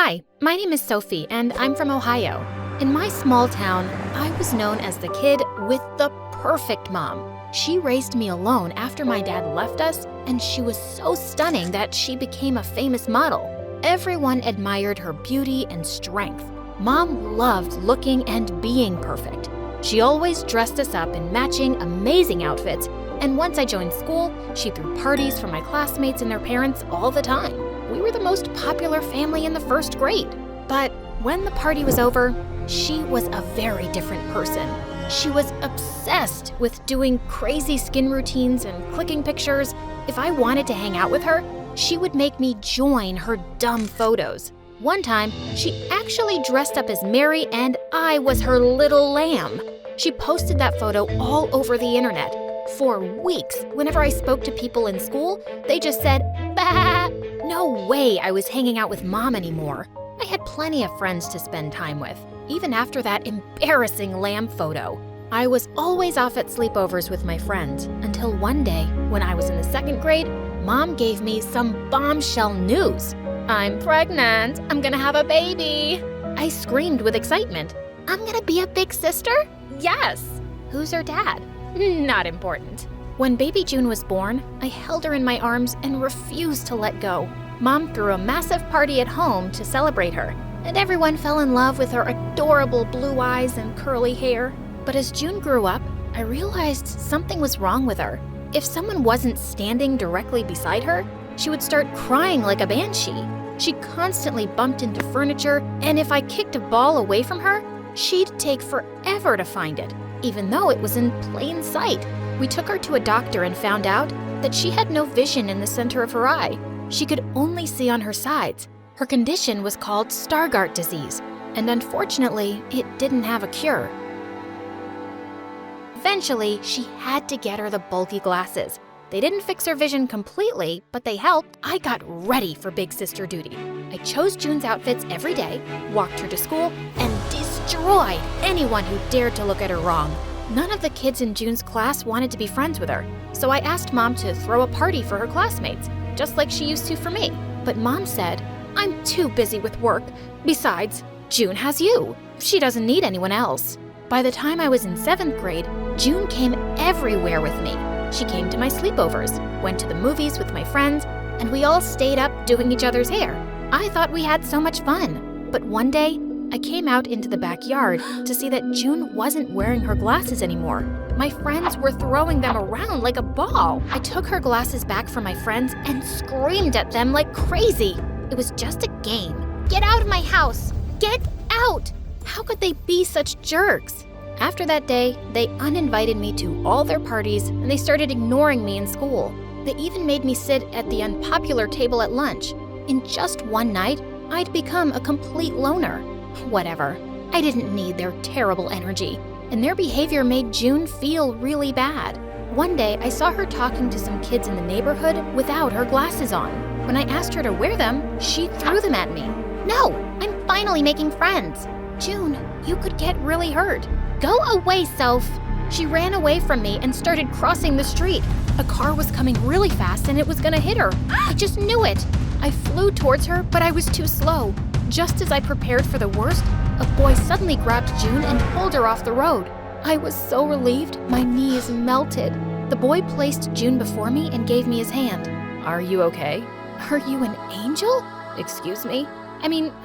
Hi, my name is Sophie, and I'm from Ohio. In my small town, I was known as the kid with the perfect mom. She raised me alone after my dad left us, and she was so stunning that she became a famous model. Everyone admired her beauty and strength. Mom loved looking and being perfect. She always dressed us up in matching, amazing outfits, and once I joined school, she threw parties for my classmates and their parents all the time. We were the most popular family in the first grade. But when the party was over, she was a very different person. She was obsessed with doing crazy skin routines and clicking pictures. If I wanted to hang out with her, she would make me join her dumb photos. One time, she actually dressed up as Mary and I was her little lamb. She posted that photo all over the internet. For weeks, whenever I spoke to people in school, they just said, "Bah!" No way I was hanging out with Mom anymore. I had plenty of friends to spend time with, even after that embarrassing lamb photo. I was always off at sleepovers with my friends until one day, when I was in the second grade, Mom gave me some bombshell news. "I'm pregnant. I'm gonna have a baby." I screamed with excitement. "I'm gonna be a big sister?" "Yes." "Who's her dad?" "Not important." When baby June was born, I held her in my arms and refused to let go. Mom threw a massive party at home to celebrate her, and everyone fell in love with her adorable blue eyes and curly hair. But as June grew up, I realized something was wrong with her. If someone wasn't standing directly beside her, she would start crying like a banshee. She constantly bumped into furniture, and if I kicked a ball away from her, she'd take forever to find it, even though it was in plain sight. We took her to a doctor and found out that she had no vision in the center of her eye. She could only see on her sides. Her condition was called Stargardt disease, and unfortunately, it didn't have a cure. Eventually, she had to get her the bulky glasses. They didn't fix her vision completely, but they helped. I got ready for big sister duty. I chose June's outfits every day, walked her to school, and destroyed anyone who dared to look at her wrong. None of the kids in June's class wanted to be friends with her, so I asked Mom to throw a party for her classmates, just like she used to for me. But Mom said, "I'm too busy with work. Besides, June has you. She doesn't need anyone else." By the time I was in 7th grade, June came everywhere with me. She came to my sleepovers, went to the movies with my friends, and we all stayed up doing each other's hair. I thought we had so much fun. But one day, I came out into the backyard to see that June wasn't wearing her glasses anymore. My friends were throwing them around like a ball. I took her glasses back from my friends and screamed at them like crazy. It was just a game. "Get out of my house! Get out!" How could they be such jerks? After that day, they uninvited me to all their parties and they started ignoring me in school. They even made me sit at the unpopular table at lunch. In just one night, I'd become a complete loner. Whatever. I didn't need their terrible energy, and their behavior made June feel really bad. One day, I saw her talking to some kids in the neighborhood without her glasses on. When I asked her to wear them, she threw them at me. "No, I'm finally making friends." "June, you could get really hurt." "Go away, Soph." She ran away from me and started crossing the street. A car was coming really fast and it was gonna hit her. I just knew it. I flew towards her, but I was too slow. Just as I prepared for the worst, a boy suddenly grabbed June and pulled her off the road. I was so relieved, my knees melted. The boy placed June before me and gave me his hand. "Are you okay?" "Are you an angel?" "Excuse me?"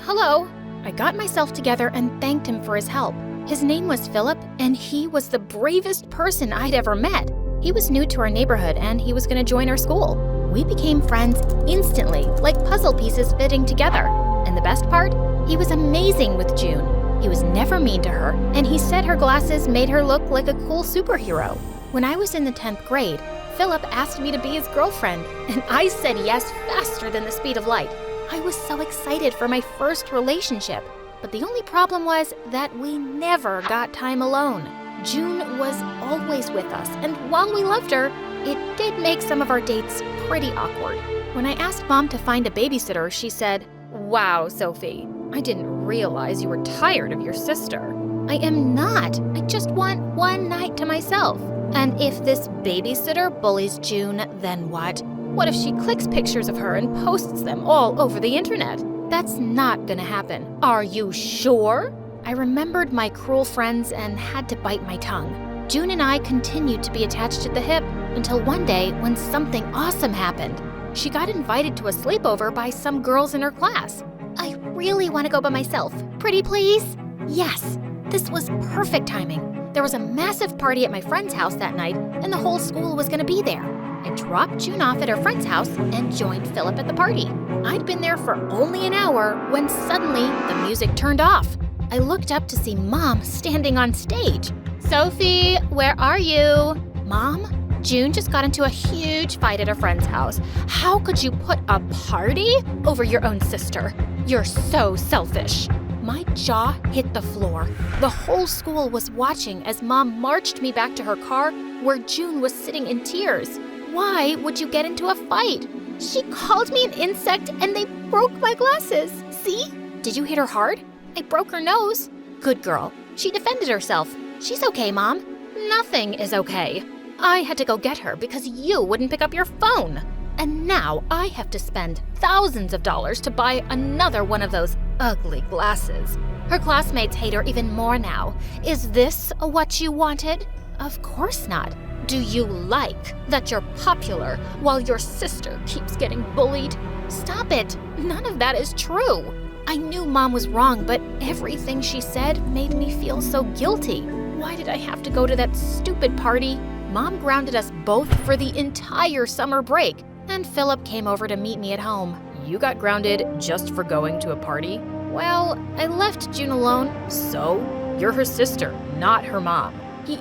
Hello." I got myself together and thanked him for his help. His name was Philip, and he was the bravest person I'd ever met. He was new to our neighborhood, and he was going to join our school. We became friends instantly, like puzzle pieces fitting together. And the best part? He was amazing with June. He was never mean to her, and he said her glasses made her look like a cool superhero. When I was in the 10th grade, Philip asked me to be his girlfriend, and I said yes faster than the speed of light. I was so excited for my first relationship, but the only problem was that we never got time alone. June was always with us, and while we loved her, it did make some of our dates pretty awkward. When I asked Mom to find a babysitter, she said, "Wow, Sophie, I didn't realize you were tired of your sister." I am not. I just want one night to myself. And if this babysitter bullies June, then what? What if she clicks pictures of her and posts them all over the internet? That's not gonna happen. Are you sure? I remembered my cruel friends and had to bite my tongue. June and I continued to be attached at the hip until one day when something awesome happened. She got invited to a sleepover by some girls in her class. I really want to go by myself. Pretty please? Yes, this was perfect timing. There was a massive party at my friend's house that night, and the whole school was going to be there. I dropped June off at her friend's house and joined Philip at the party. I'd been there for only an hour when suddenly the music turned off. I looked up to see Mom standing on stage. Sophie, where are you? Mom? June just got into a huge fight at a friend's house. How could you put a party over your own sister? You're so selfish. My jaw hit the floor. The whole school was watching as Mom marched me back to her car where June was sitting in tears. Why would you get into a fight? She called me an insect and they broke my glasses. See? Did you hit her hard? I broke her nose. Good girl. She defended herself. She's okay, Mom. Nothing is okay. I had to go get her because you wouldn't pick up your phone. And now I have to spend thousands of dollars to buy another one of those ugly glasses. Her classmates hate her even more now. Is this what you wanted? Of course not. Do you like that you're popular while your sister keeps getting bullied? Stop it. None of that is true. I knew Mom was wrong, but everything she said made me feel so guilty. Why did I have to go to that stupid party? Mom grounded us both for the entire summer break, and Philip came over to meet me at home. You got grounded just for going to a party? Well, I left June alone. So? You're her sister, not her mom.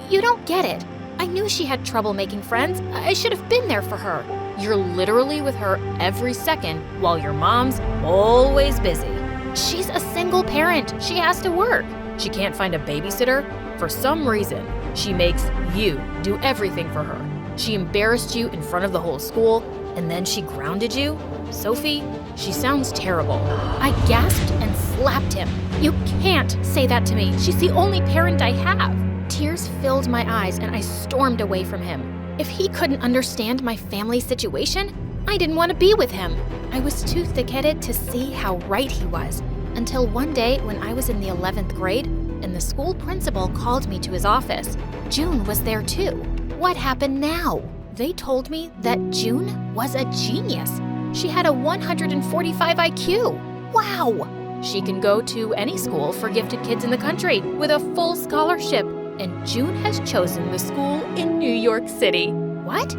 You don't get it. I knew she had trouble making friends. I should have been there for her. You're literally with her every second while your mom's always busy. She's a single parent. She has to work. She can't find a babysitter. For some reason, she makes you do everything for her. She embarrassed you in front of the whole school, and then she grounded you? Sophie, she sounds terrible. I gasped and slapped him. You can't say that to me. She's the only parent I have. Tears filled my eyes and I stormed away from him. If he couldn't understand my family situation, I didn't want to be with him. I was too thick-headed to see how right he was, until one day when I was in the 11th grade and the school principal called me to his office. June was there too. What happened now? They told me that June was a genius. She had a 145 IQ. Wow! She can go to any school for gifted kids in the country with a full scholarship. And June has chosen the school in New York City. What?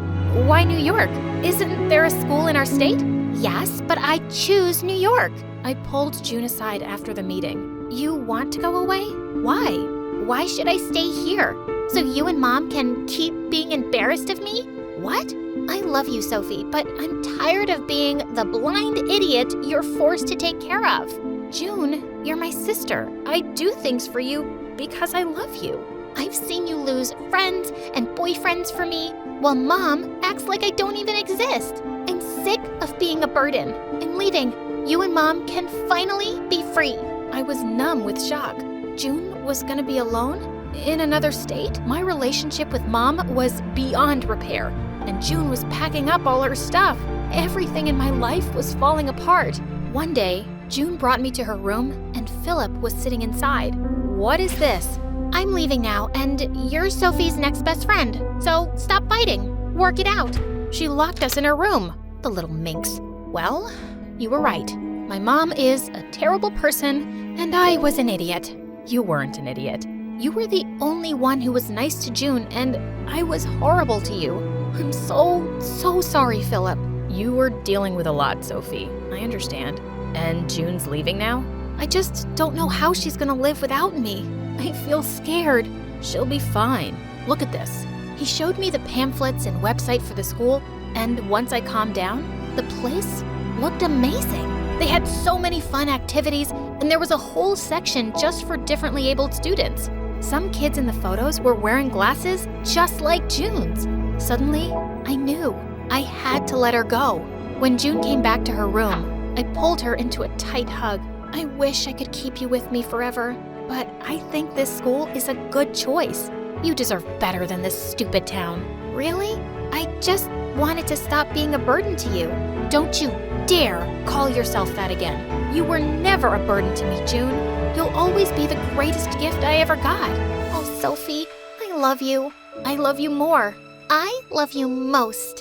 Why New York? Isn't there a school in our state? Yes, but I choose New York. I pulled June aside after the meeting. You want to go away? Why? Why should I stay here? So you and Mom can keep being embarrassed of me? What? I love you, Sophie, but I'm tired of being the blind idiot you're forced to take care of. June, you're my sister. I do things for you because I love you. I've seen you lose friends and boyfriends for me, while Mom acts like I don't even exist. I'm sick of being a burden. I'm leaving. You and Mom can finally be free. I was numb with shock. June was gonna be alone? In another state? My relationship with Mom was beyond repair, and June was packing up all her stuff. Everything in my life was falling apart. One day, June brought me to her room, and Philip was sitting inside. What is this? I'm leaving now, and you're Sophie's next best friend, so stop fighting. Work it out. She locked us in her room, the little minx. Well, you were right. My mom is a terrible person, and I was an idiot. You weren't an idiot. You were the only one who was nice to June, and I was horrible to you. I'm so sorry, Philip. You were dealing with a lot, Sophie. I understand. And June's leaving now? I just don't know how she's gonna live without me. I feel scared. She'll be fine. Look at this. He showed me the pamphlets and website for the school, and once I calmed down, the place looked amazing. They had so many fun activities, and there was a whole section just for differently abled students. Some kids in the photos were wearing glasses just like June's. Suddenly, I knew I had to let her go. When June came back to her room, I pulled her into a tight hug. I wish I could keep you with me forever, but I think this school is a good choice. You deserve better than this stupid town. Really? I just wanted to stop being a burden to you. Don't you dare call yourself that again. You were never a burden to me, June. You'll always be the greatest gift I ever got. Oh, Sophie, I love you. I love you more. I love you most.